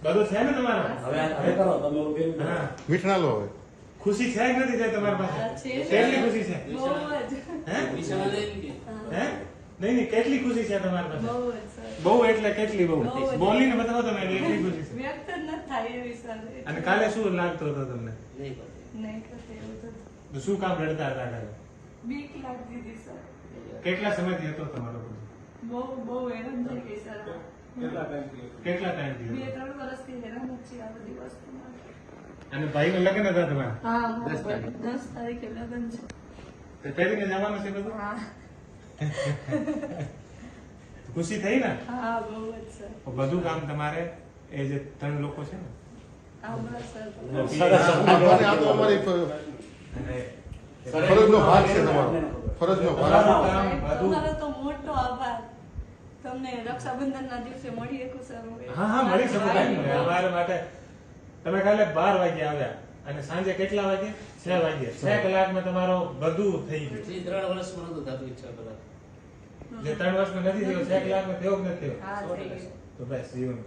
બધું છે ને તમારો? હવે કરો તમે ઉભી હા. મીઠા લો હવે. ખુશી છે કે નથી છે તમારી પાસે? હા, છે. કેટલી ખુશી છે? બહુ જ. હે? વિશાળ લઈને કે હે? નહીં નહીં, કેટલી ખુશી છે તમારી પાસે? બહુ જ સર. બહુ એટલે કેટલી બહુ? બહુ જ. બોલીને બતાવો તમે એટલી ખુશી છે. વ્યક્ત જ ન થાય એવી સર. અને કાલે શું લાગતું હતું તમને? નહીં કરતી. નહીં કરતી એવું તો. તો શું કામ રડતા હતા કાલે? બીક લાગતી હતી સર. કેટલા સમયથી હતો તમારો ખુશી? બહુ હેરાન થઈ ગઈ સર. કેટલા ટાઈમથી હતો? 2-3 વર્ષથી હેરાન જ છે આ બધી વસ્તુમાં. અને ભાઈનું લગ્ન હતા તમારા? હા, 10 તારીખે. 10 તારીખે લગ્ન છે. તો પહેરીને જવાનું છે બધું? હા, ખુશી થઈ ને? હા, બહુ જ સર. બધું કામ તમારે એ જે 3 લોકો છે ને હા, બસ સર. આ તો અમારી અને ફરજનો ભાગ છે તમારો. ફરજનો ભાગ. કામ બધું. તમારો તો મોટો આભાર. તમને રક્ષાબંધનના દિવસે મળી શકું સર હું. હા હા, મળી શકો કાંઈ નહીં. અમારા માટે તમે કાલે 12 વાગે આવ્યા અને સાંજે કેટલા વાગે? 6 વાગે. 6 કલાકમાં તમારો બધું થઈ ગયું. 3 વર્ષમાં નહોતું થતું ઈચ્છા કલાક. જે 3 વર્ષમાં નથી થયો 6 કલાકમાં થયો કે નથી થયો? હા, થઈ ગયું. તો બસ જીવન